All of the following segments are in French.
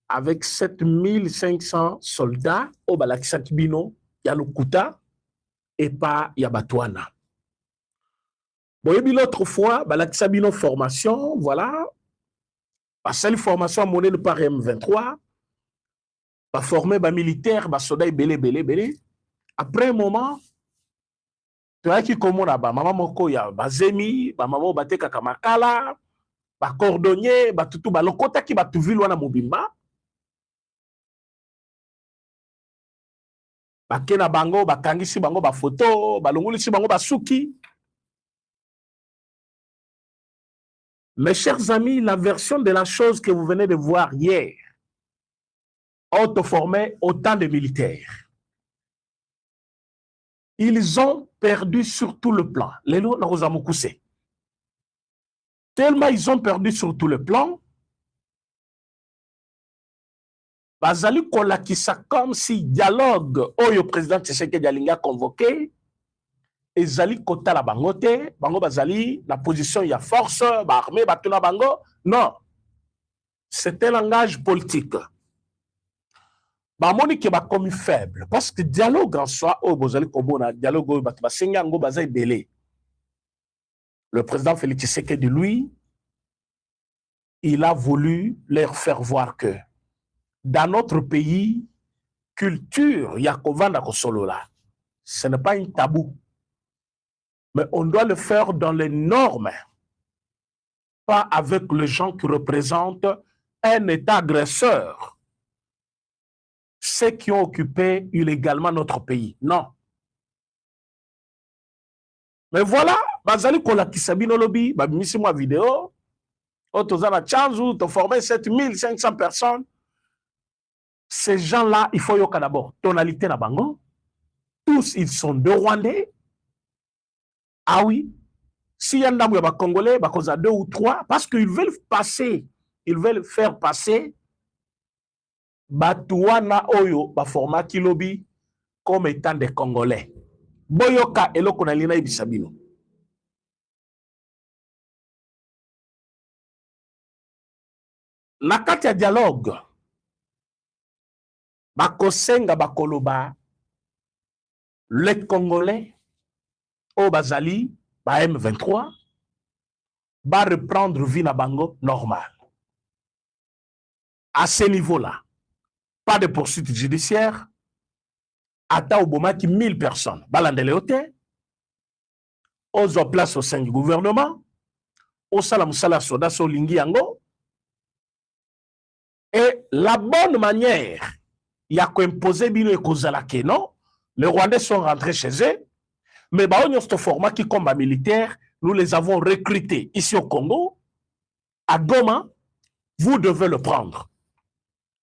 avec 7500 soldats au Balakisa Kibino, il y a le Kuta et pas Yabatouana. Bon, et puis l'autre fois, Balakisa Bino formation, voilà, la seule formation monnaie par M23, va former ba militaire, ba soldats belé. Après un moment, tu vois qui comment là-bas, maman moko ya bazemi, ba maman bateka kamakala, ba cordonnier, ba tutu ba lokota ki ba tuvili wana mobimba. Ba kena bango, ba kangisi bango ba photo, ba longolisi bango ba suki. Mes chers amis, la version de la chose que vous venez de voir hier, auto-formé autant de militaires. Ils ont perdu sur tout le plan. Les lots n'ont pas tellement ils ont perdu sur tout le plan, Bazali Kolakisa comme si dialogue au président Tshisekedi Alinga convoqué, et Zali Kota la bangote, bango Bazali, la position il y a force, armée, batuna bango. Non, c'est un langage politique. Bamoni qui va comme faible, parce que dialogue en soi, au Bozali Kobona, dialogue au Batubasengango Bazai Belé. Le président Félix Tshisekedi, lui, il a voulu leur faire voir que dans notre pays, culture, Yakovanda Kosolola, ce n'est pas un tabou. Mais on doit le faire dans les normes, pas avec les gens qui représentent un État agresseur, ceux qui ont occupé illégalement notre pays. Non. Mais voilà, Bazali Kolakisabino Lobby, mis moi vidéo, Otozana Chanzu, tu as formé 7500 personnes. Ces gens-là, il faut yoka d'abord. Tonalité na bango. Tous, ils sont deux Rwandais. Ah oui. S'il y a un homme Congolais, il y a 2 ou 3, parce qu'ils veulent passer, ils veulent faire passer Batouana Oyo, format Kilobi, comme étant des Congolais. Boyoka et l'Okonalina Ibisabino. Nakati ya dialogue, Bakosenga Bakoloba, les Congolais, au Bazali, M23, va reprendre vie na bango normal. À ce niveau-là, pas de poursuite judiciaire, ata oboma qui 1000 personnes, balandele ote, ozo place au sein du gouvernement, au salamsala soda so lingi yango, et la bonne manière, il y a qu'imposer bino et kozala ke non, les Rwandais sont rentrés chez eux, mais baonyo ce format qui combat militaire, nous les avons recrutés ici au Congo, à Goma, vous devez le prendre.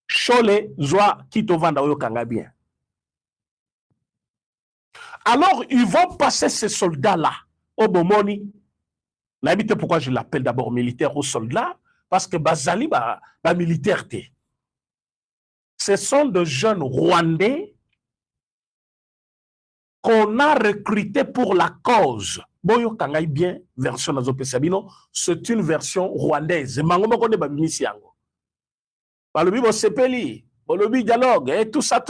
Chole, Zoa, Kitovanda, Oyokanga bien. Alors, ils vont passer ces soldats-là au Bomoni. N'habitez pourquoi je l'appelle d'abord militaire aux soldats, parce que Bazali, militaire. Ce sont de jeunes Rwandais qu'on a recrutés pour la cause. Boyo Kangai bien, version Nazope Sabino, c'est une version rwandaise. Mangomo Konde Babimisi Yango. Balobi bo sepeli, balobi dialogue, et tout ça.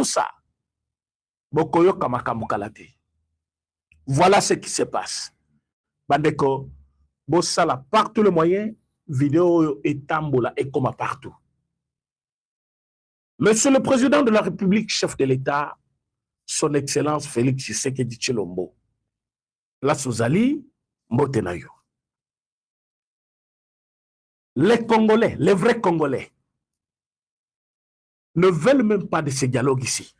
Bokoyo Kamakamukalate. Voilà ce qui se passe. Bandeko, Bossala, par tous les moyens, vidéo et tambola et comme partout. Monsieur le Président de la République, chef de l'État, son Excellence Félix Tshisekedi Tshilombo, la Souzali, Mbotenayo. Les Congolais, les vrais Congolais, ne veulent même pas de ce dialogue ici.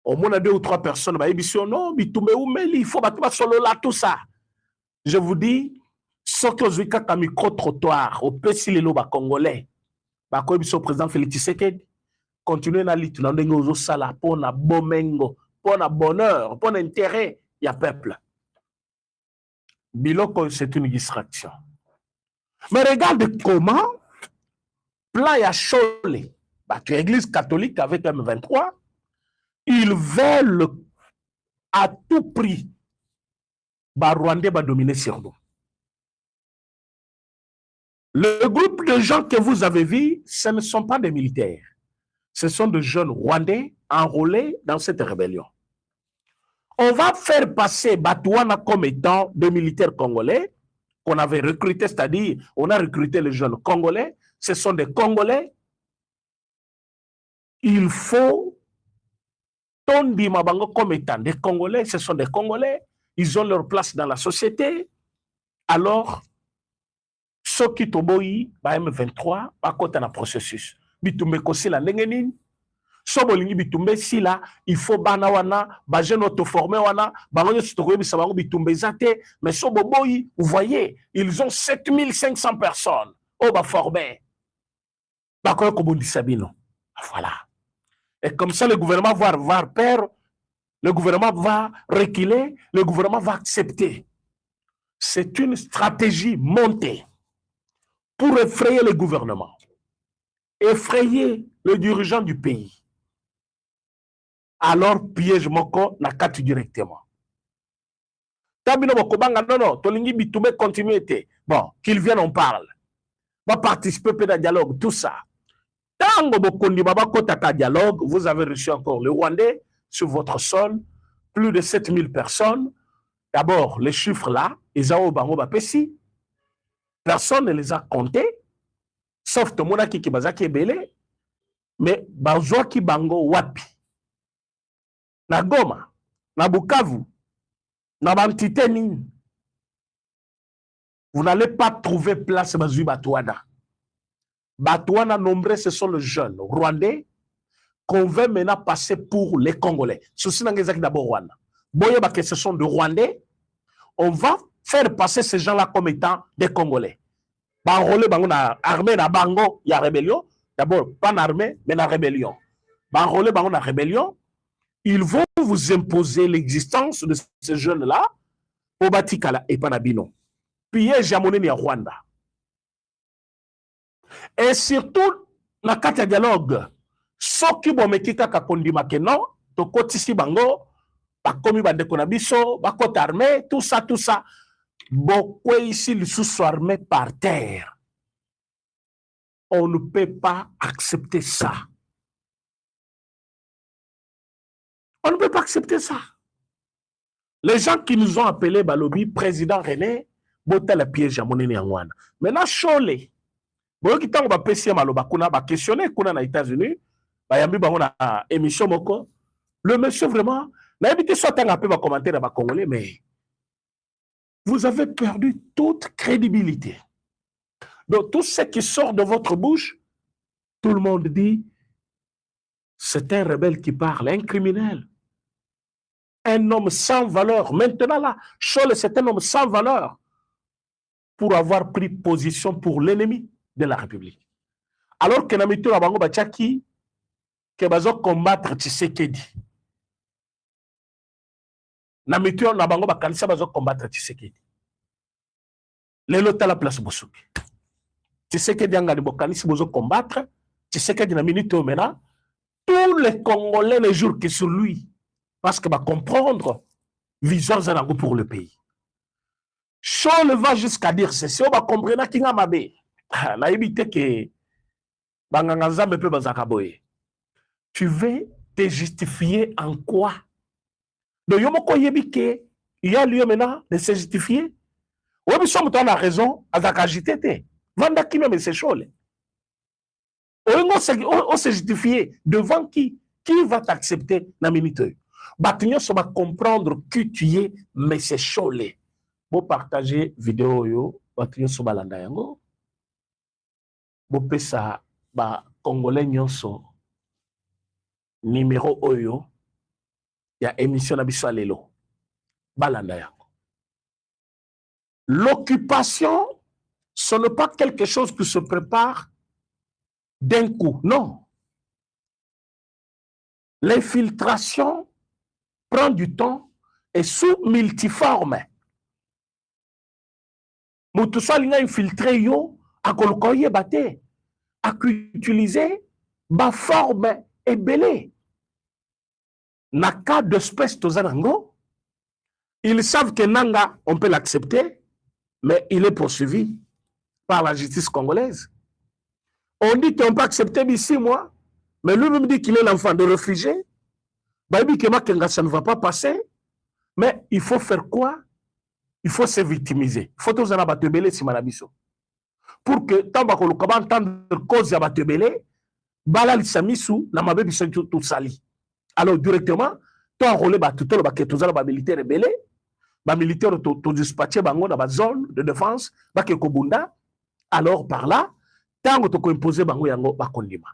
Au moins, 2 ou 3 personnes, non, il faut solo là, tout ça. Je vous dis, ce que je dis à micro-trottoir, au PC les loba congolais, le président Félix Tshisekedi, continuez à lutter, pour na bomengo, pour na bonheur, pour l'intérêt, il y a peuple. Biloko, c'est une distraction. Mais regarde comment, plan ya Chole, tu es église catholique avec M23, ils veulent à tout prix Rwandais va dominer sur nous. Le groupe de gens que vous avez vus, ce ne sont pas des militaires. Ce sont des jeunes Rwandais enrôlés dans cette rébellion. On va faire passer Batouana comme étant des militaires congolais qu'on avait recrutés, c'est-à-dire on a recruté les jeunes congolais. Ce sont des Congolais. Il faut Tondi Mabango comme étant des Congolais. Ce sont des Congolais. Ils ont leur place dans la société. Alors, ceux qui toboyi, M23, à côté d'un processus. Bitumbe kosi la nengenin. Sobolingi bitumbe si là, il faut bana wana, bajen auto-formé wana, bango stokoye bisabango bitumbe zate, mais soboboyi, vous voyez, ils ont 7500 personnes. Oh, ba formé. Bakoye kobundi sabino. Voilà. Et comme ça, le gouvernement va avoir peur, le gouvernement va reculer, le gouvernement va accepter. C'est une stratégie montée pour effrayer le gouvernement, effrayer le dirigeant du pays. Alors, piège moko na kati directement. Tabino bokobanga non, tolingi bitume continuité. Bon, qu'ils viennent, on parle. Va participer à un dialogue, tout ça. Tango bokondi baba kotaka dialogue, vous avez reçu encore le Rwandais sur votre sol, plus de 7000 personnes. D'abord, les chiffres là, ils ont bango bapesi. Personne ne les a comptés, sauf Tomona qui bazaki belé, mais bazwa ki bango wapi. Na Goma, na Bukavu, na Bantité Nini. Vous n'allez pas trouver place Bazui Batouana. Batouana nombreux, ce sont les jeunes Rwandais qu'on veut maintenant passer pour les Congolais. Ceci n'est d'abord Rwanda. Boye que ce sont des Rwandais, on va faire passer ces gens-là comme étant des Congolais. Banrolé bango na armée na bango, il y a rébellion. D'abord, pas l'armée, mais la rébellion. Banrolé bango na rébellion. Ils vont vous imposer l'existence de ces jeunes-là au Batikala et Panabino. Puis, il y a Rwanda. Et surtout, dans le dialogue, ceux qui vont me quitter à Kondima Kenon, to kotisi bango, bakomi bandekonabiso, bakot armé, tout ça. Beaucoup ici, le sous-armé par terre. On ne peut pas accepter ça. On ne peut pas accepter ça. Les gens qui nous ont appelés Balobi, président René, botta la piège à monene yangwana. Maintenant, Chole, bon, qui t'en va pêcher maloba, qu'on a questionné, qu'on a aux États-Unis, bayambi bango na émission moko. Le monsieur vraiment, n'a évité soit un peu ma commentaire à Congolais, mais vous avez perdu toute crédibilité. Donc, tout ce qui sort de votre bouche, tout le monde dit, c'est un rebelle qui parle, un criminel. Un homme sans valeur. Maintenant là, Chole, c'est un homme sans valeur pour avoir pris position pour l'ennemi de la République. Alors que Namito Nabango Bachaki, que bazo combattre Tshisekedi. Namito Nabango Bakanisa bazo combattre Tshisekedi. Lelo la place Bosuki. Tshisekedi anga Bokanisi bazo combattre Tshisekedi na minute maintenant. Tous les Congolais les jours qui sont sur lui. Parce que va comprendre vision Zanango pour le pays. Chole va jusqu'à dire ceci, on va comprendre qu'il y a mabe. Na évité que Bangangaza me peut bazakaboye. Tu veux te justifier en quoi? Donc yomoko yebike, il y a lieu maintenant de se justifier. Oui, mais sommes on a raison, azaka agité. Vanda qui même c'est Chole. On se justifier devant qui? Qui va t'accepter na minute? Batignon va comprendre qui tu es, mais c'est Chole. Vous partagez vidéo yo, Batignon so balanda yango. Vous pesa ba Congolais nyonso numéro oyo ya émission na biso lelo. Balanda yango. L'occupation, ce n'est pas quelque chose qui se prépare d'un coup, non. L'infiltration prend du temps et sous multiforme. Moutoussa linga infiltré yo, à kolkoye bate, à utiliser ba forme et belé. Na cas d'espèce tozanango, ils savent que nanga, on peut l'accepter, mais il est poursuivi. par la justice congolaise. On dit qu'on peut accepter 6 mois, mais lui-même dit qu'il est l'enfant de réfugié. Baby Kemakanga, ça ne va pas passer. Mais il faut faire quoi? Il faut se victimiser. Il faut tous en abattre si manabiso. Pour que tant qu'on entendre cause ya batebele, bala lisamisu na mabe biso tout sali. Alors directement, to enrôler ba tout le baké tous ba militaire rebelle, ba militaire to dispatcher bango dans ba zone de défense, ba ke kobunda. Alors par là, tant to ko imposer bango yango ba kondima.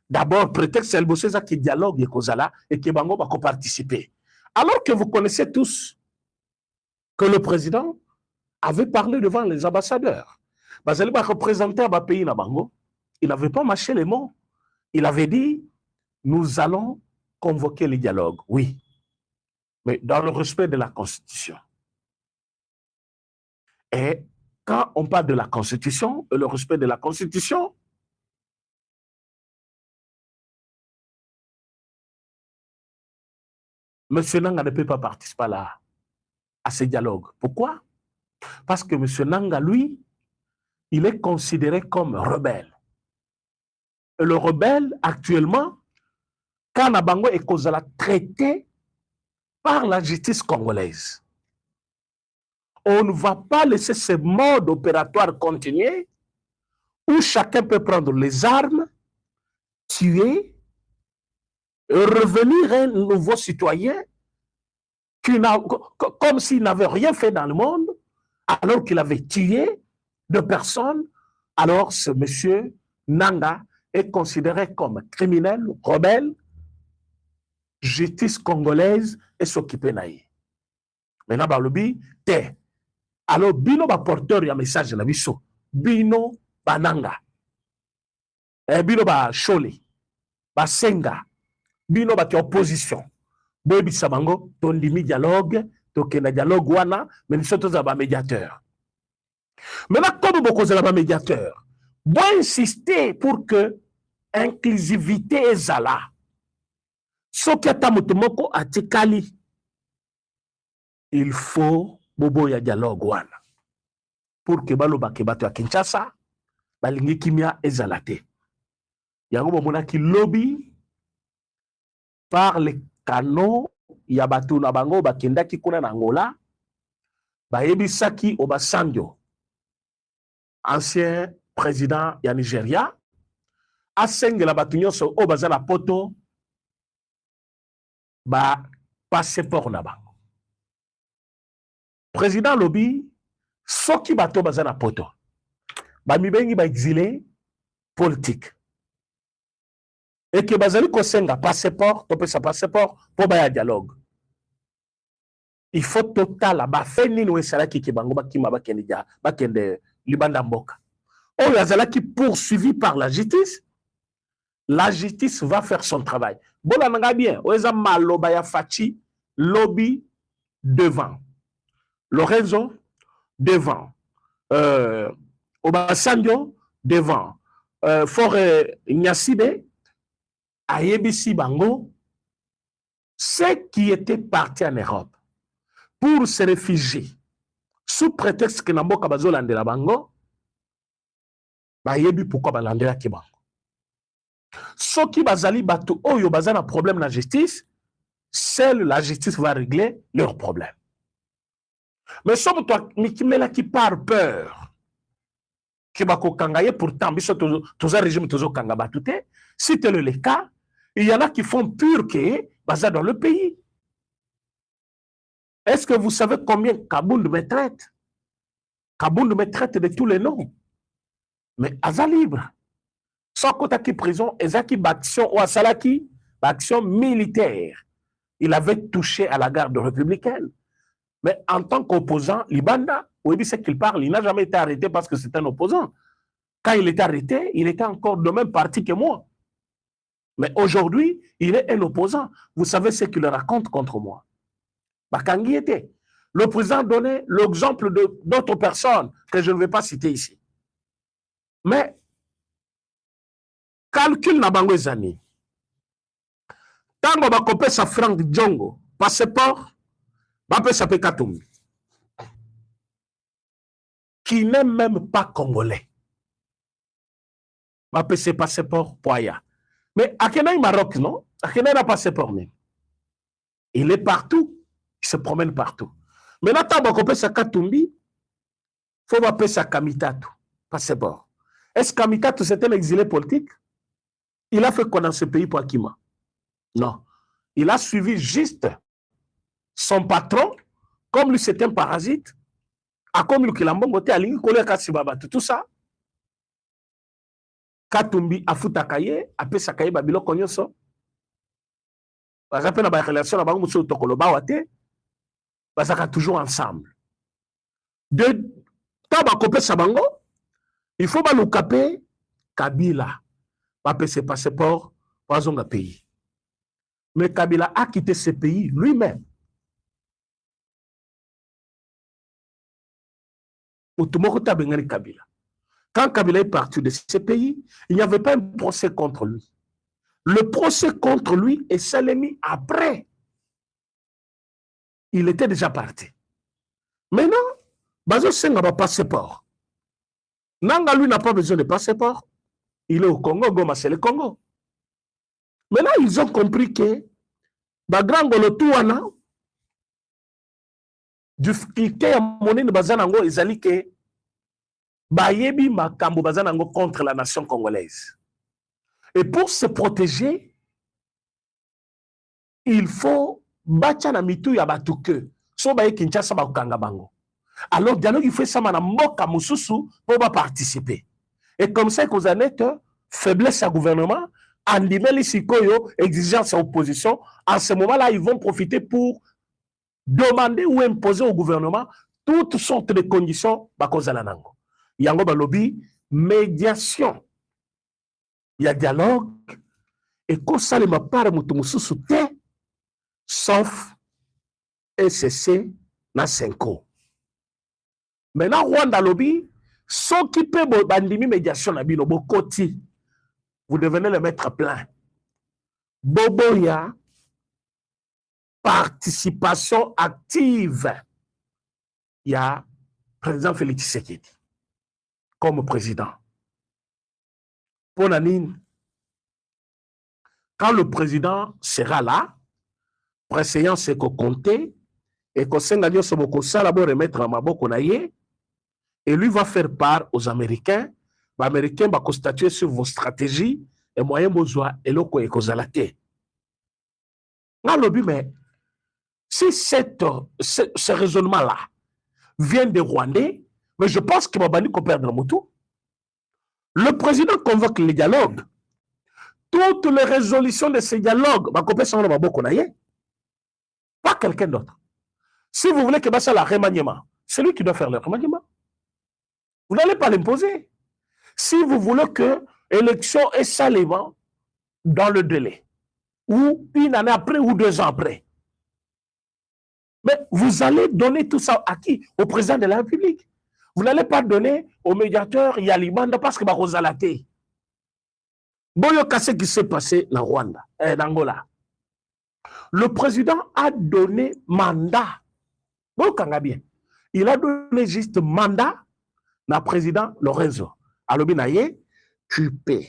D'abord prétexte el bossé ça qui dialogue et kozala et que bango ba ko participer. Alors que vous connaissez tous que le président avait parlé devant les ambassadeurs. Bazali ba représenter un pays na bango, il n'avait pas mâché les mots. Il avait dit, nous allons convoquer les dialogues, oui, mais dans le respect de la Constitution. Et quand on parle de la Constitution, le respect de la Constitution, M. Nanga ne peut pas participer à ces dialogues. Pourquoi? Parce que M. Nanga, lui, il est considéré comme rebelle. Et le rebelle, actuellement, quand Nabango est traité par la justice congolaise, on ne va pas laisser ce mode opératoire continuer où chacun peut prendre les armes, tuer, revenir un nouveau citoyen comme s'il n'avait rien fait dans le monde, alors qu'il avait tué 2 personnes. Alors ce monsieur Nanga est considéré comme criminel, rebelle. Justice congolaise est s'occuper naïe. Maintenant, balobi, te. Alors, bino ba porteur ya message na biso. Bino bananga. Bino ba chole. Ba senga. Bino ba opposition. Boyebi sabango, tondimi dialogue, tokena dialogue wana, mais nous sommes ba médiateur. Maintenant, comme beaucoup de ba médiateur, bon insister pour que inclusivité est là. Soki ata moto moko atikali, il faut bobo ya dialogue wana pour que baloba ke bato ya Kinshasa balingi kimia ezalate. Yango bomonaki lobby par les canaux ya bato na bango bakendaki kuna na Angola, bayebisaki Obasanjo, ancien président ya Nigeria, asengela bato nyonso oyo baza na poto ba passeport na bango. Président lobby, soki bato baza na poto, ba mibengi ba exilé politique. Et que bazali kosenga passeport, topesa passeport pour ba dialogue. Il faut total ba feni no esala ki bango ba kima ba kende libanda mboka. O yazala ki poursuivi par la justice va faire son travail. Bola nanga bien, o eza maloba ya fachi lobby devant. Lorenzo devant. Obasanjo devant. Fort Nyasibe Ayebisi Bango, ceux qui étaient partis en Europe pour se réfugier sous prétexte que Namboka bazolande la Bango, bayebi pourquoi balande la Kibango. Ceux qui bazali batu oyo bazana problème na justice, seule la justice va régler leurs problèmes. Mais somme toi mikimela qui par peur que bako kangaye pourtant biso tous un régime tozo kanga batute, si tel est le cas, il y en a qui font pur que baza dans le pays. Est-ce que vous savez combien Kabound me traite? Kabound me traite de tous les noms. Mais aza libre. Sans compter qui prison, ezaki baction ou asalaki, action militaire. Il avait touché à la garde républicaine. Mais en tant qu'opposant, Libanda, oui, c'est qu'il parle, il n'a jamais été arrêté parce que c'est un opposant. Quand il était arrêté, il était encore de même parti que moi. Mais aujourd'hui, il est un opposant. Vous savez ce qu'il raconte contre moi. Bakangi était. Le président donnait l'exemple d'autres personnes que je ne vais pas citer ici. Mais, calcul na bango ezani. Tango bakope sa franc Djongo, passeport, bape sa pe katumbi. qui n'est même pas congolais. Ma PC passeport Poya. Mais Akena Maroc, non? Akena n'a passeport même. Il est partout. Il se promène partout. Maintenant, tu as sa Katumbi, il faut appeler sa Kamitatu, passeport. Est-ce que Kamitatu, c'était un exilé politique? Il a fait quoi dans ce pays pour Akima? Non. Il a suivi juste son patron, comme lui c'était un parasite, à comme lui qui l'a monté à l'ingé, tout ça. Katumbi a foutu Akaye, a fait sa Kaye Babilo Konyoso. Parce que la relation là-bas, on se tokolo bawate, parce que toujours ensemble. De taba kopé sabango, il faut ba l'okapé Kabila, ba pese passeport, pas un pays. Mais Kabila a quitté ce pays lui-même. Kabila. Quand Kabila est parti de ce pays, il n'y avait pas un procès contre lui. Le procès contre lui est salémi après. Il était déjà parti. Maintenant, Bazo Senga n'a pas passeport. Nanga, lui, n'a pas besoin de passeport. Il est au Congo, Goma, c'est le Congo. Maintenant, ils ont compris que Bagrango le Touana, difficulté à monnaie de Bazanango, ils allaient que Bayebi Makambo Bazanango contre la nation congolaise. Et pour se protéger, il faut battre na mitu ya batuke. So baye Kinshasa ba kanga bango. Alors dialogue il faut ça na mboka mususu pour participer. Et comme ça qu'aux années faiblesse à gouvernement, andimeli sikoyo exigence à opposition, en ce moment-là ils vont profiter pour demander ou imposer au gouvernement toutes sortes de conditions ba kozala nango. Yango ba lobby médiation. Il y a dialogue et quand ça ne m'a pas mususu te sauf SCC na 5 ans. Maintenant, Rwanda lobby, ceux qui peuvent bandimi médiation na bino bokoti, vous devenez le mettre plein. Boboya, participation active. Il y a président Félix Tshisekedi comme président. Pour Nanine, quand le président sera là, préséance c'est qu'on compte et qu'on s'engage sur beaucoup ça là pour remettre à maboko naie et lui va faire part aux Américains. Les Américains vont constatuer sur vos stratégies et moyens besoin et l'eau et causalate. Dans le but, mais si ce raisonnement là vient des Rwandais, mais je pense qu'il va banni qu'on perd le moto. Le président convoque les dialogues. Toutes les résolutions de ces dialogues, pas quelqu'un d'autre. Si vous voulez que ça la remaniement, c'est lui qui doit faire le remaniement. Vous n'allez pas l'imposer. Si vous voulez que l'élection est salement dans le délai, ou une année après ou 2 ans après, mais vous allez donner tout ça à qui? Au président de la République. Vous n'allez pas donner au médiateur Yalimanda parce que vous allez la Boyo ce qui s'est passé dans Rwanda, en Angola. Le président a donné mandat. Bien. Il a donné juste mandat na président Lorenzo. Alors, tu peux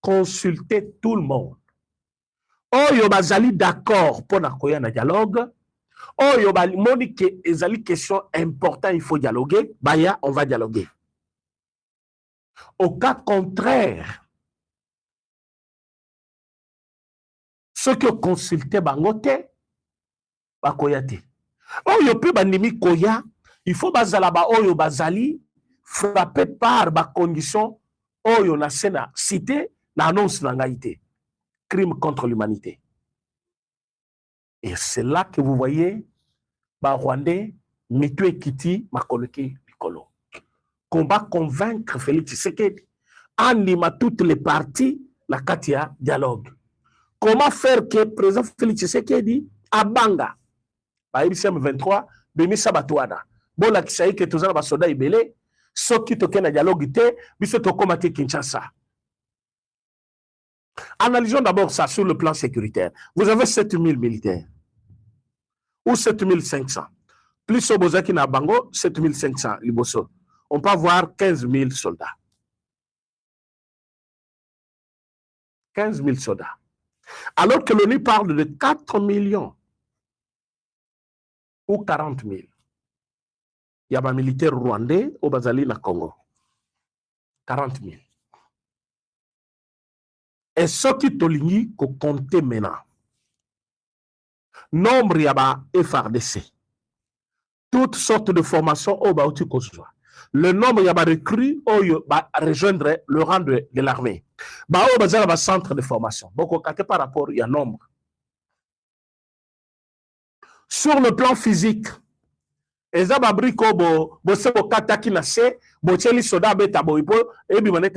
consulter tout le monde. Oh, yo bazali d'accord pour na dialogue. Oh, yo moni que ezali question importante, il faut dialoguer. Baya, on va dialoguer. Au cas contraire, ceux qui ont consulté Bangote, Bakoyate. Oh, yo peut bandimi koya, il faut bazala ba oh yo bazali frappé par ba condition oh yo na sena cité na annonce n'angaïté. Crime contre l'humanité. Et c'est là que vous voyez ba Rwandais Mitu Ekiti Makoloki Likolo. Combat convaincre Félix Tshisekedi anima toutes les parties la Katia dialogue. Comment faire que le président Félix Tshisekedi à Banga par IBCM 23 Bemisa Batouana bon la kisaï que tous les soldats ibélé ceux qui toquent na dialogue te biso to komate Kinshasa. Analysons d'abord ça sur le plan sécuritaire. Vous avez 7000 militaires ou 7500 plus au Bozaki na Bango 7500 liboso on peut avoir 15 000 soldats. 15 000 soldats. Alors que l'ONU parle de 4 millions ou 40 000. Il y a un militaire rwandais au Bazali, na Congo. 40 000. Et ce qui tolingi qu'on compte maintenant. Nombre y a FRDC. Toutes sortes de formations au Baouti Kozwa. Le nombre y a recrues au rejoindre le rang de l'armée. Bah au bazar va centre de formation. Beaucoup par rapport il y a nombre. Sur le plan physique, ezaba briko bo sebo kataki na se bo cheli soda beta bo ipo e bi mané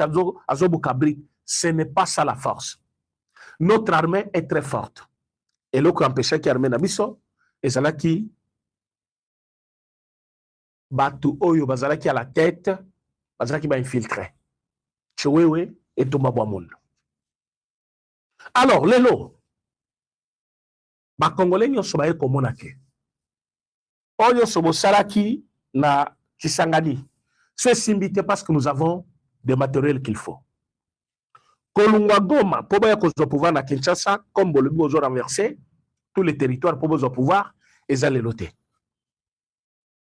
azobu kabri. Ce n'est pas ça la force. Notre armée est très forte. Et le qui empêchait qui armée na biso ezalaki batu oyo bazalaki à la tête bazalaki ba infiltré. Chewewe et Thomas Boamoun. Alors lelo ba congolais nyonso ba komona ke oyo sobo salaki na Kisangani. C'est simbité parce que nous avons des matériels qu'il faut. Kolungwa Goma, pour pouvoir na Kinshasa, comme le besoin renversé, tous les territoires pour besoin pouvoir, et aller loter.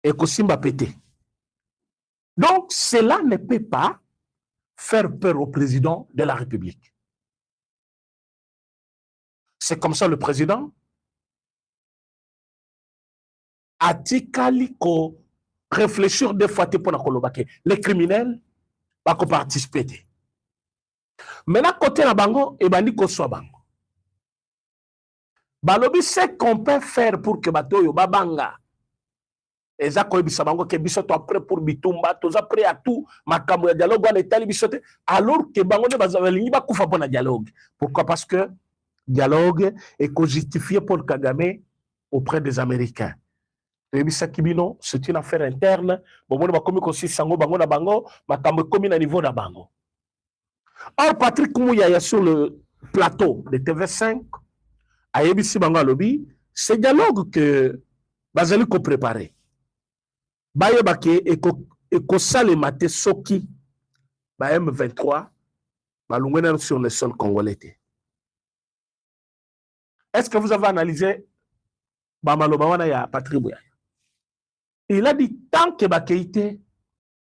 Et Kosimba pété. Donc, cela ne peut pas faire peur au président de la République. C'est comme ça le président a tikali ko réfléchir deux fois pour na kolobake. Les criminels va participer. Maintenant, côté la bango, et bandi ko soit bango. Balobi, c'est qu'on peut faire pour que bato yo babanga. Et ça, quand ils bango que biso to prêt pour bitumba, to prêt à tout, makambo ya dialogue on est bisote, alors que bango de bazavelingi ba kufa pour na dialogue. Pourquoi? Parce que dialogue est justifié pour Kagame auprès des Américains. C'est une affaire interne. Bon, on va comme aussi sango bango na bango, makambo comme na niveau na bango. Or, Patrick Mouyaya sur le plateau de TV5, à ABC Bango Lobby, c'est dialogue que Bazali ko préparé. Baye Bake et ko sale mate soki, ba M23, ba lungwena sur le sol congolais. Est-ce que vous avez analysé Bamaloba wana ya Patrick Mouyaya? Il a dit tant que Bakeite